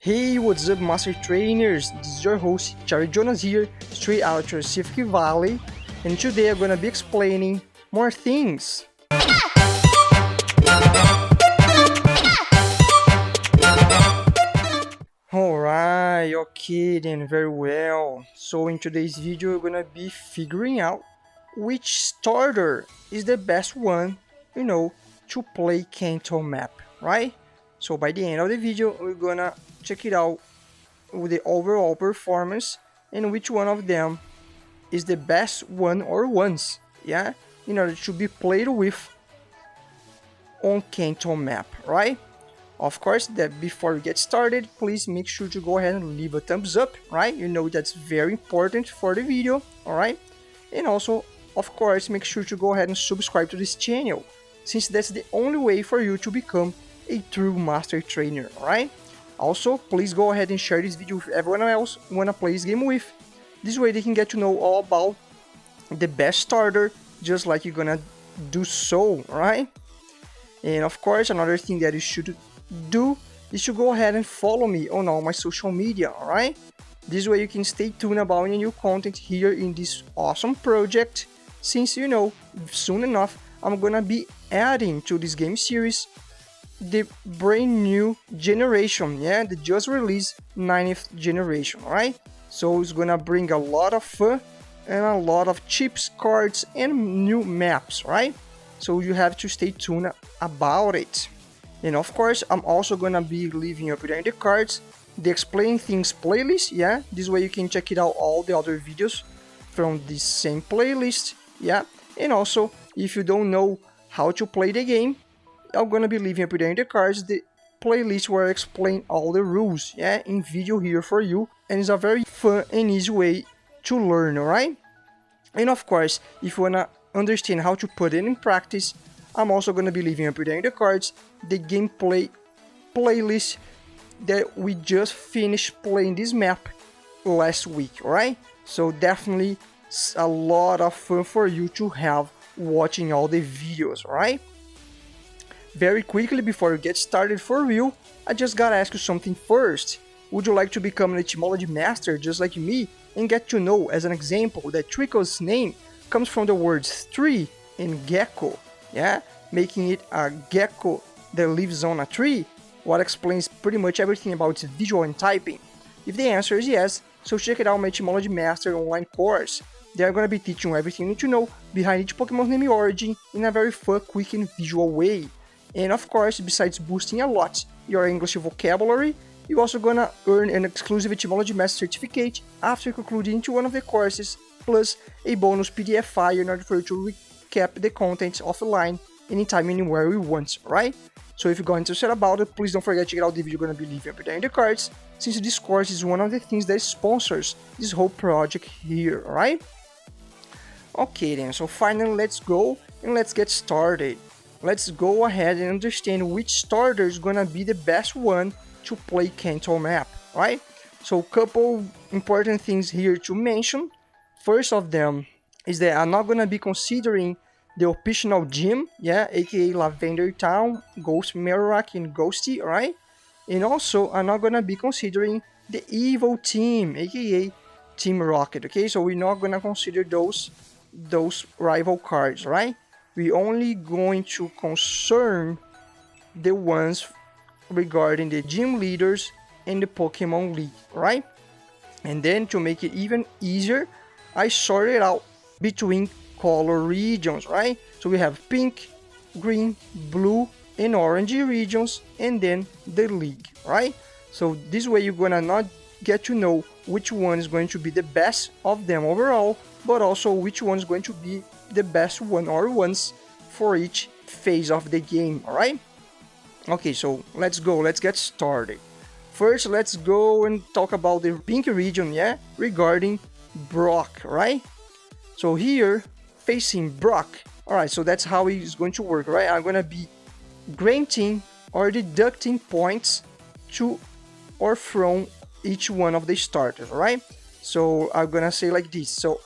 Hey, what's up, Master Trainers? This is your host, Charlie Jonas here, straight out of Pacific Valley, and today I'm gonna be explaining more things. Alright, okay then, very well. So in today's video, we're gonna be figuring out which starter is the best one, to play Kanto Map, right? So by the end of the video, we're gonna check it out with the overall performance and which one of them is the best one or ones, yeah, in order to be played with on Kanto Map, right? Of course, that before we get started, please make sure to go ahead and leave a thumbs up, right? That's very important for the video, alright? And also, of course, make sure to go ahead and subscribe to this channel, since that's the only way for you to become a true master trainer, alright? Also, please go ahead and share this video with everyone else you wanna play this game with. This way they can get to know all about the best starter, just like you're gonna do so, right? And of course, another thing that you should do is to go ahead and follow me on all my social media, alright? This way you can stay tuned about any new content here in this awesome project, since soon enough I'm gonna be adding to this game series the brand new generation, the just released 9th generation, alright? So it's gonna bring a lot of fun and a lot of chips, cards and new maps, right? So you have to stay tuned about it. And of course, I'm also gonna be leaving up there in the cards the Explaining Things playlist, this way you can check it out all the other videos from this same playlist, and also if you don't know how to play the game, I'm gonna be leaving up there in the cards the playlist where I explain all the rules, in video here for you, and it's a very fun and easy way to learn, alright? And of course, if you wanna understand how to put it in practice, I'm also gonna be leaving up there in the cards the gameplay playlist that we just finished playing this map last week, alright? So definitely a lot of fun for you to have watching all the videos, alright? Very quickly, before we get started for real, I just gotta ask you something first. Would you like to become an etymology master just like me and get to know, as an example, that Trico's name comes from the words tree and gecko, making it a gecko that lives on a tree, what explains pretty much everything about its visual and typing? If the answer is yes, so check it out my Etymology Master online course. They are going to be teaching you everything you need to know behind each Pokemon's name origin in a very fun, quick and visual way. And of course, besides boosting a lot your English vocabulary, you're also gonna earn an exclusive Etymology Master certificate after concluding into one of the courses, plus a bonus PDF file in order for you to recap the contents offline anytime, anywhere you want, right? So if you're going to set about it, please don't forget to check out the video you're gonna be leaving up there in the cards, since this course is one of the things that sponsors this whole project here, right? Okay then, so finally let's go and let's get started. Let's go ahead and understand which starter is gonna be the best one to play Kanto Map, right? So couple important things here to mention. First of them is that I'm not gonna be considering the optional gym, aka Lavender Town, Ghost Merorak and Ghosty, right? And also I'm not gonna be considering the evil team, aka Team Rocket, okay? So we're not gonna consider those rival cards, right? We're only going to concern the ones regarding the gym leaders and the Pokemon League, right? And then to make it even easier, I sorted out between color regions, right? So we have pink, green, blue, and orange regions, and then the league, right? So this way you're gonna not get to know which one is going to be the best of them overall, but also which one is going to be the best one or ones for each phase of the game, alright? Okay, so let's get started. First, let's go and talk about the pink region, regarding Brock, right? So here, facing Brock, alright, so that's how it is going to work, right? I'm gonna be granting or deducting points to or from each one of the starters, right? So I'm gonna say like this. So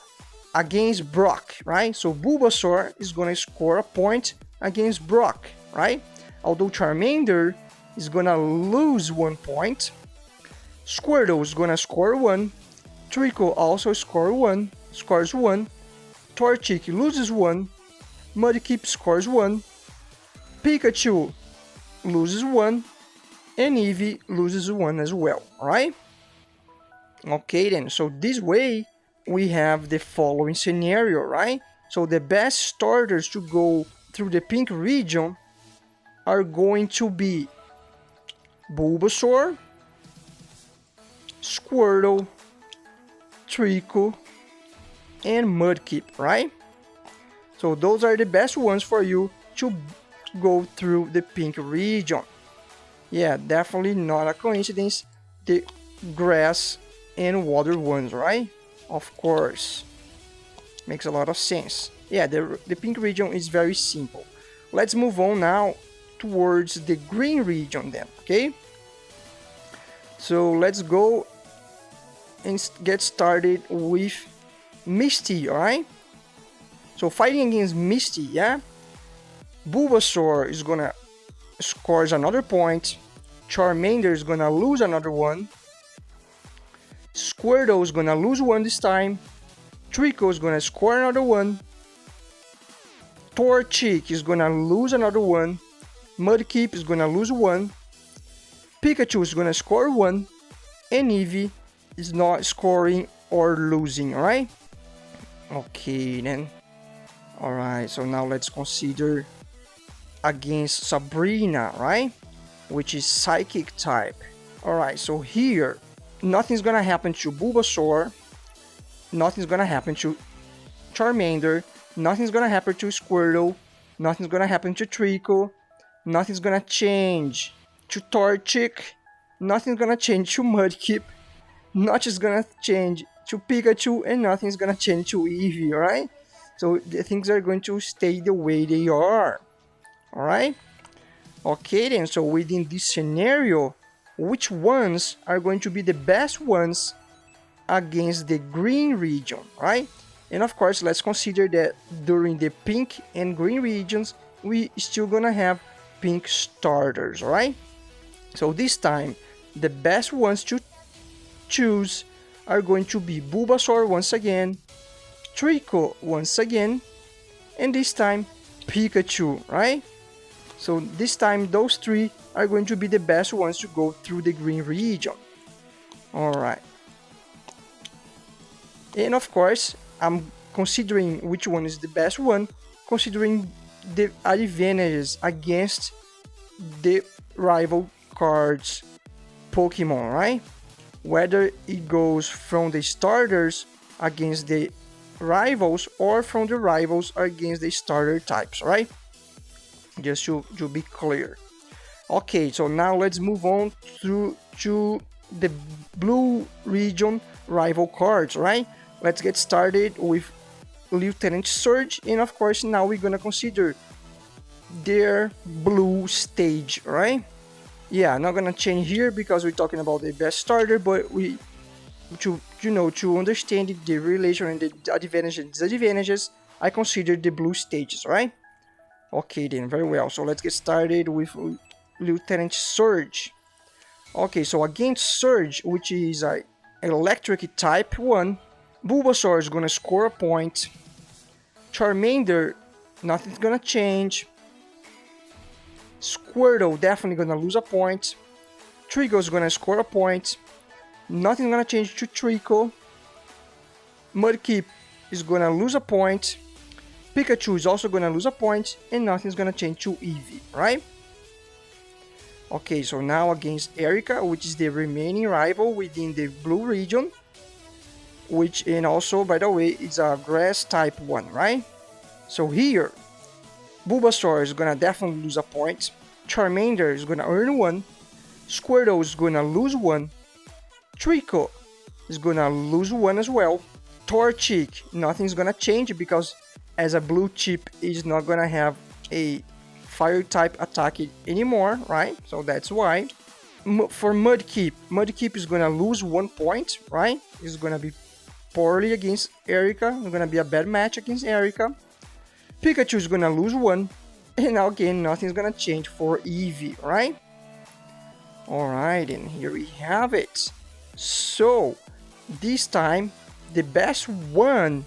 against Brock, right? So Bulbasaur is gonna score a point against Brock, right? Although Charmander is gonna lose 1 point, Squirtle is gonna score 1. Treecko also scores 1. Torchic loses 1. Mudkip scores 1. Pikachu loses 1. And Eevee loses 1 as well, alright? Okay then, so this way we have the following scenario, right? So the best starters to go through the pink region are going to be Bulbasaur, Squirtle, Treecko, and Mudkip, right? So those are the best ones for you to go through the pink region. Yeah, definitely not a coincidence. The grass and water ones, right? Of course. Makes a lot of sense. Yeah, the pink region is very simple. Let's move on now towards the green region then, okay? So let's go and get started with Misty, alright? So fighting against Misty, yeah? Bulbasaur is gonna score another point. Charmander is gonna lose another one. Squirtle is gonna lose 1 this time. Treecko is gonna score another 1. Torchic is gonna lose another 1. Mudkip is gonna lose 1. Pikachu is gonna score 1. And Eevee is not scoring or losing, alright? Okay then. Alright, so now let's consider against Sabrina, right? Which is Psychic type. Alright, so here, nothing's gonna happen to Bulbasaur. Nothing's gonna happen to Charmander. Nothing's gonna happen to Squirtle. Nothing's gonna happen to Treecko. Nothing's gonna change to Torchic. Nothing's gonna change to Mudkip. Nothing's gonna change to Pikachu. And nothing's gonna change to Eevee, alright? So the things are going to stay the way they are. Alright? Okay then, so within this scenario, which ones are going to be the best ones against the green region, right? And of course, let's consider that during the pink and green regions, we still gonna have pink starters, right? So this time, the best ones to choose are going to be Bulbasaur once again, Treecko once again, and this time Pikachu, right? So this time those three are going to be the best ones to go through the green region. Alright. And of course, I'm considering which one is the best one, considering the advantages against the rival cards Pokemon, right? Whether it goes from the starters against the rivals or from the rivals against the starter types, right? Just to be clear. Okay, so now let's move on to the blue region rival cards, right? Let's get started with Lieutenant Surge, and of course now we're gonna consider their blue stage, right? Yeah, not gonna change here because we're talking about the best starter, but to understand the relation and the advantages and disadvantages, I consider the blue stages, right? Okay then, very well. So let's get started with Lieutenant Surge. Okay, so against Surge, which is an electric type 1, Bulbasaur is gonna score a point. Charmander, nothing's gonna change. Squirtle, definitely gonna lose a point. Treecko is gonna score a point. Nothing's gonna change to Treecko. Mudkip is gonna lose a point. Pikachu is also gonna lose a point, and nothing's gonna change to Eevee, right? Okay, so now against Erika, which is the remaining rival within the blue region, which, and also, by the way, it's a grass type 1, right? So here, Bulbasaur is gonna definitely lose a point. Charmander is gonna earn 1. Squirtle is gonna lose 1. Treecko is gonna lose 1 as well. Torchic, nothing's gonna change because as a blue chip is not gonna have a fire type attack anymore, right? So that's why. For Mudkip is gonna lose 1 point, right? It's gonna be poorly against Erika. It's gonna be a bad match against Erika. Pikachu is gonna lose 1, and again nothing's gonna change for Eevee, right? Alright, and here we have it. So this time the best one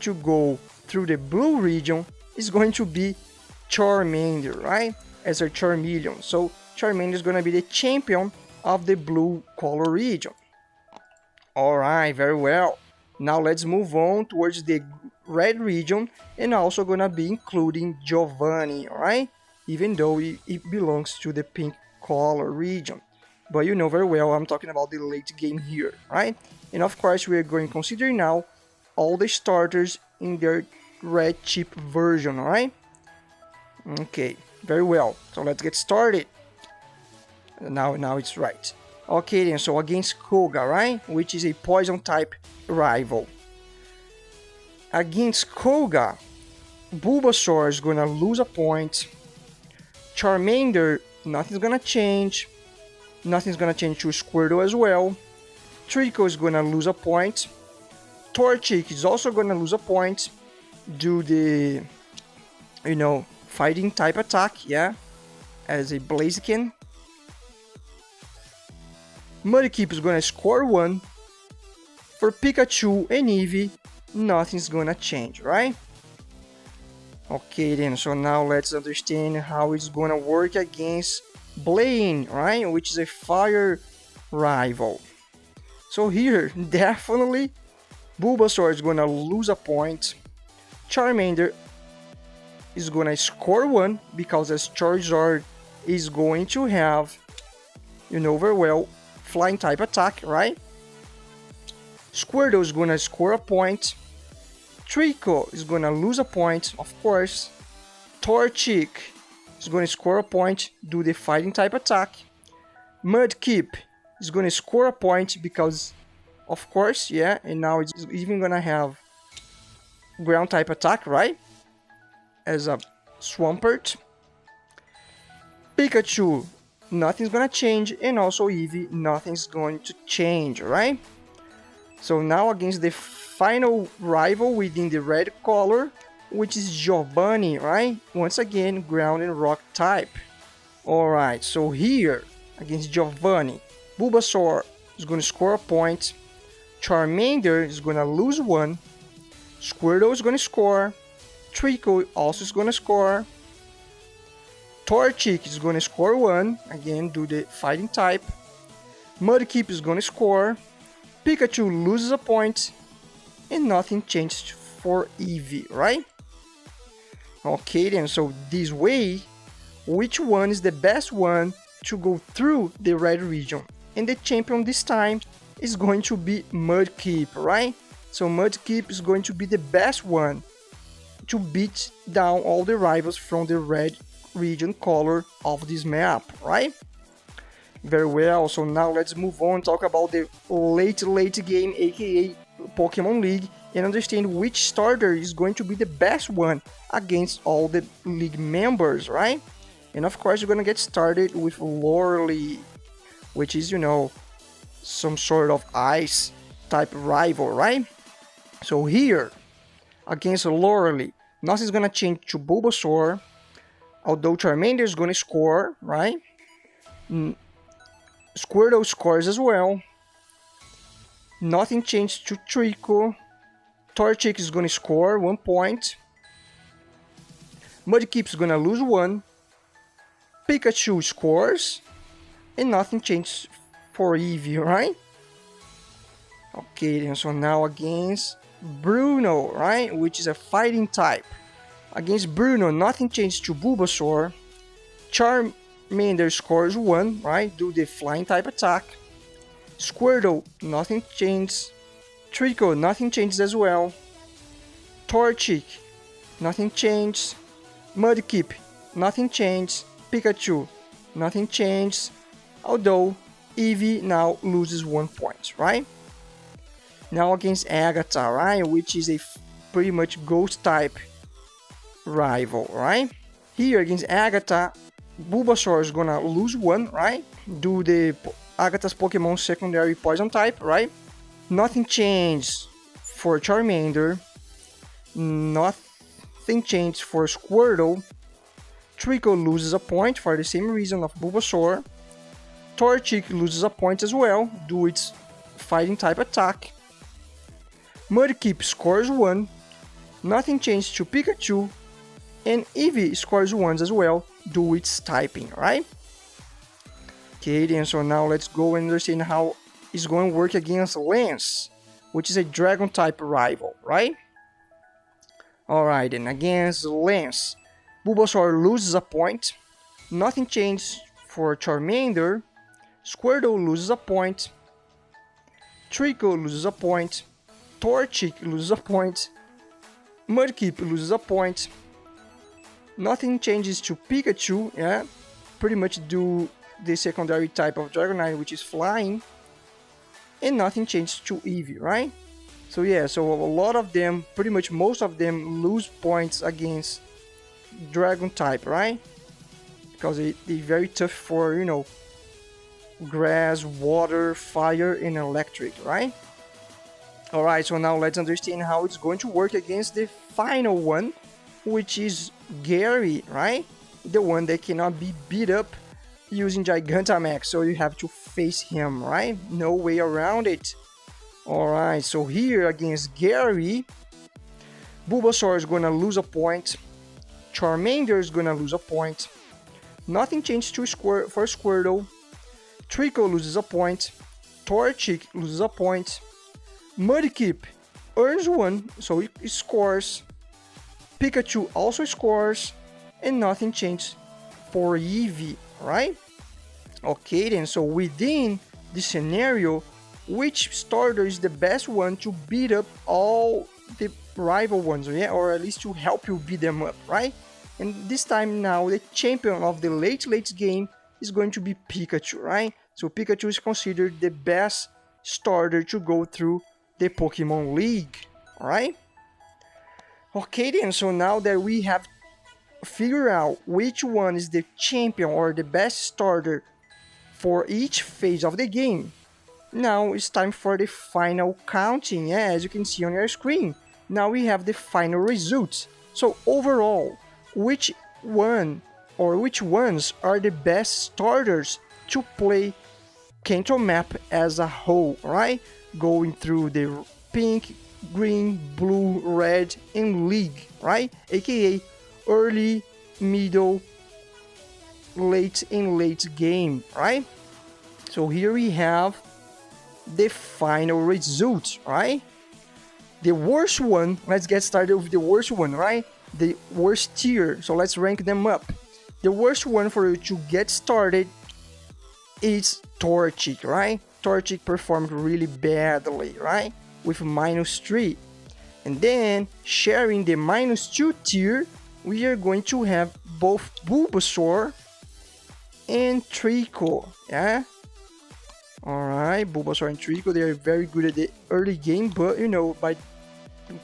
to go through the blue region is going to be Charmander, right? As a Charmeleon. So Charmander is going to be the champion of the blue color region. Alright, very well. Now let's move on towards the red region, and also gonna be including Giovanni, alright? Even though it belongs to the pink color region. But you know very well I'm talking about the late game here, right? And of course we are going to consider now all the starters in their red chip version, alright? Okay, very well. So let's get started. Now it's right. Okay then, so against Koga, right? Which is a poison type rival. Against Koga, Bulbasaur is gonna lose a point. Charmander, nothing's gonna change. Nothing's gonna change to Squirtle as well. Trico is gonna lose a point. Torchic is also gonna lose a point due to the, fighting type attack, yeah, as a Blaziken. Mudkip is gonna score 1. For Pikachu and Eevee, nothing's gonna change, right? Okay then, so now let's understand how it's gonna work against Blaine, right? Which is a fire rival. So here, definitely, Bulbasaur is gonna lose a point. Charmander is gonna score 1 because as Charizard is going to have, very well, flying type attack, right? Squirtle is gonna score a point. Trico is gonna lose a point, of course. Torchic is gonna score a point due to the fighting type attack. Mudkip is gonna score a point because, of course, yeah, and now it's even gonna have ground type attack, right? As a Swampert. Pikachu, nothing's gonna change, and also Eevee, nothing's going to change, right? So now against the final rival within the red color, which is Giovanni, right? Once again, ground and rock type. Alright, so here, against Giovanni, Bulbasaur is going to score a point. Charmander is going to lose 1. Squirtle is going to score. Trico also is going to score. Torchic is going to score 1, again due to the fighting type. Mudkip is going to score. Pikachu loses a point, and nothing changed for Eevee, right? Okay then, so this way, which one is the best one to go through the red region? And the champion this time is going to be Mudkip, right? So Mudkip is going to be the best one to beat down all the rivals from the red region color of this map, right? Very well, so now let's move on, talk about the late game, aka Pokemon League, and understand which starter is going to be the best one against all the league members, right? And of course, we're gonna get started with Lorelei, which is, some sort of ice type rival, right? So here, against Lorelei, nothing's gonna change to Bulbasaur, although Charmander is gonna score, right? Squirtle scores as well. Nothing changed to Trico. Torchic is gonna score 1 point. Mudkip is gonna lose 1. Pikachu scores. And nothing changed for Eevee, right? Okay, then so now against Bruno, right? Which is a fighting type. Against Bruno, nothing changed to Bulbasaur. Charmander scores 1, right? Do the flying type attack. Squirtle, nothing changes. Trico, nothing changes as well. Torchic, nothing changes. Mudkip, nothing changes. Pikachu, nothing changes. Although Eevee now loses 1 point, right? Now against Agatha, right? Which is a pretty much ghost type rival, right? Here against Agatha, Bulbasaur is gonna lose 1, right? Do the Agatha's Pokemon secondary poison type, right? Nothing changed for Charmander. Nothing changed for Squirtle. Trico loses a point for the same reason of Bulbasaur. Torchic loses a point as well, due its fighting type attack. Mudkip scores 1, nothing changed to Pikachu, and Eevee scores 1 as well, due its typing, right? Okay, then so now let's go and understand how it's going to work against Lance, which is a dragon type rival, right? Alright, then against Lance, Bulbasaur loses a point, nothing changed for Charmander, Squirtle loses a point, Trico loses a point, Torchic loses a point, Mudkip loses a point, nothing changes to Pikachu, yeah, pretty much do the secondary type of Dragonite, which is flying, and nothing changes to Eevee, right? So yeah, so a lot of them, pretty much most of them lose points against Dragon type, right? Because they're very tough for, you know, grass, water, fire, and electric, right? Alright, so now let's understand how it's going to work against the final one, which is Gary, right? The one that cannot be beat up using Gigantamax, so you have to face him, right? No way around it. Alright, so here against Gary, Bulbasaur is gonna lose a point, Charmander is gonna lose a point, nothing changed to for Squirtle, Trico loses a point, Torchic loses a point, Mudkip earns 1, so it scores, Pikachu also scores, and nothing changed for Eevee, right? Okay then, so within the scenario, which starter is the best one to beat up all the rival ones, yeah, or at least to help you beat them up, right? And this time now, the champion of the late game is going to be Pikachu, right? So Pikachu is considered the best starter to go through the Pokemon League, alright? Okay then, so now that we have figured out which one is the champion or the best starter for each phase of the game, now it's time for the final counting, yeah, as you can see on your screen. Now we have the final results. So overall, which one or which ones are the best starters to play Kanto Map as a whole, right? Going through the pink, green, blue, red, and league, right? AKA early, middle, late, and late game, right? So here we have the final result, right? The worst one, let's get started with the worst one, right? The worst tier, so let's rank them up. The worst one for you to get started is Torchic, right? Torchic performed really badly, right? With -3. And then, sharing the -2 tier, we are going to have both Bulbasaur and Trico, yeah? Alright, Bulbasaur and Trico, they are very good at the early game, but, you know, by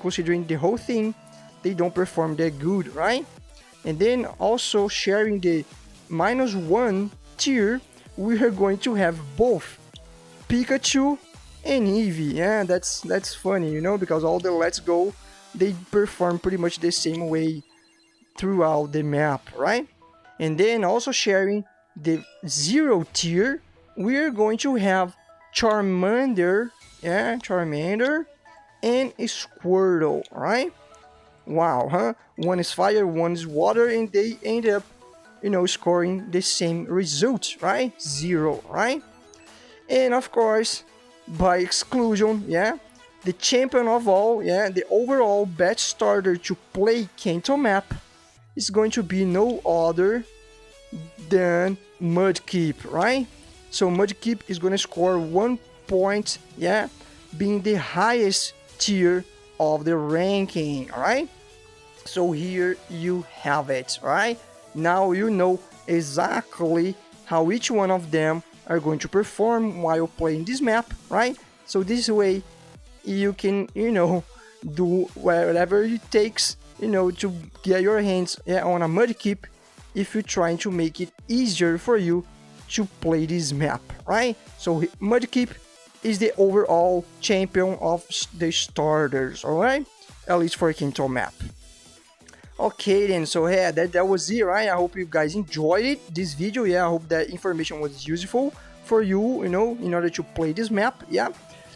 considering the whole thing, they don't perform that good, right? And then, also sharing the -1 tier, we are going to have both Pikachu and Eevee. Yeah, that's funny, you know, because all the Let's Go, they perform pretty much the same way throughout the map, right? And then also sharing the 0 tier, we are going to have Charmander, yeah, Charmander, and Squirtle, right? Wow, huh? One is fire, one is water, and they end up, you know, scoring the same result, right? 0, right? And of course, by exclusion, yeah, the champion of all, yeah, the overall best starter to play Kanto Map is going to be no other than Mudkip, right? So Mudkip is going to score 1 point, yeah, being the highest tier of the ranking, alright? So here you have it, right? Now you know exactly how each one of them are going to perform while playing this map, right? So this way you can, you know, do whatever it takes, you know, to get your hands on a Mudkip if you're trying to make it easier for you to play this map, right? So Mudkip is the overall champion of the starters, alright? At least for Kanto Map. Okay then, so yeah, that was it, right? I hope you guys enjoyed it, this video. Yeah, I hope that information was useful for you, you know, in order to play this map, yeah.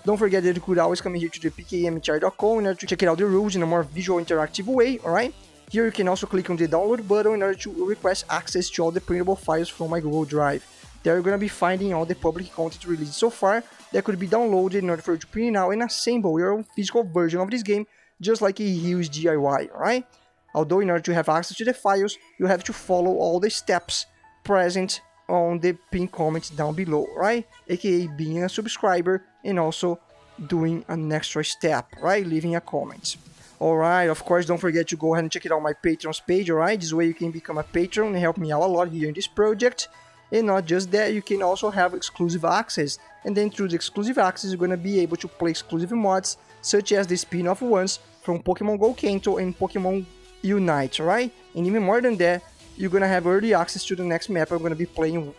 Don't forget that you could always come here to the pkmtr.com in order to check out the rules in a more visual interactive way, alright? Here you can also click on the download button in order to request access to all the printable files from my Google Drive. There you're going to be finding all the public content released so far that could be downloaded in order for you to print it out and assemble your own physical version of this game, just like a huge DIY, alright? Although in order to have access to the files, you have to follow all the steps present on the pinned comments down below, right? AKA being a subscriber and also doing an extra step, right? Leaving a comment. Alright, of course, don't forget to go ahead and check it out my Patreon's page, alright? This way you can become a patron and help me out a lot here in this project. And not just that, you can also have exclusive access. And then through the exclusive access, you're going to be able to play exclusive mods, such as the spin-off ones from Pokemongo Kanto and Pokemonunite, right? And even more than that, you're going to have early access to the next map I'm going to be playing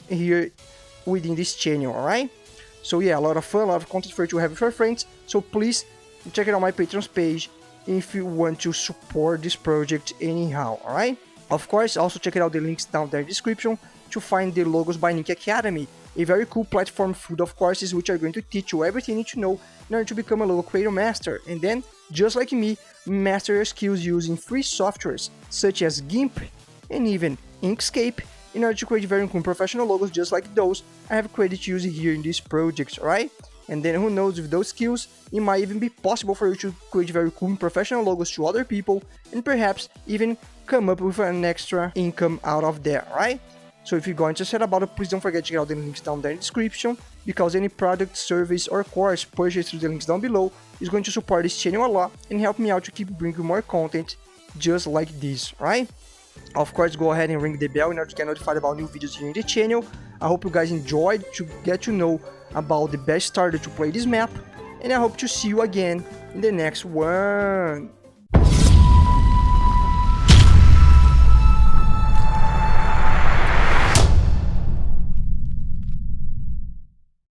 here within this channel, alright? So yeah, a lot of fun, a lot of content for you to have with your friends. So please check it out my Patreon's page if you want to support this project anyhow, alright? Of course, also check it out the links down there in the description to find the Logos by Nick Academy, a very cool platform full of courses which are going to teach you everything you need to know in order to become a logo creator master, and then, just like me, master your skills using free softwares such as GIMP and even Inkscape in order to create very cool professional logos just like those I have created using here in this project, right? And then who knows, with those skills, it might even be possible for you to create very cool professional logos to other people and perhaps even come up with an extra income out of there, right? So if you're going to set about it, please don't forget to check out the links down there in the description, because any product, service or course purchased through the links down below is going to support this channel a lot and help me out to keep bringing more content just like this, right? Of course, go ahead and ring the bell in order to get notified about new videos here in the channel. I hope you guys enjoyed to get to know about the best starter to play this map, and I hope to see you again in the next one.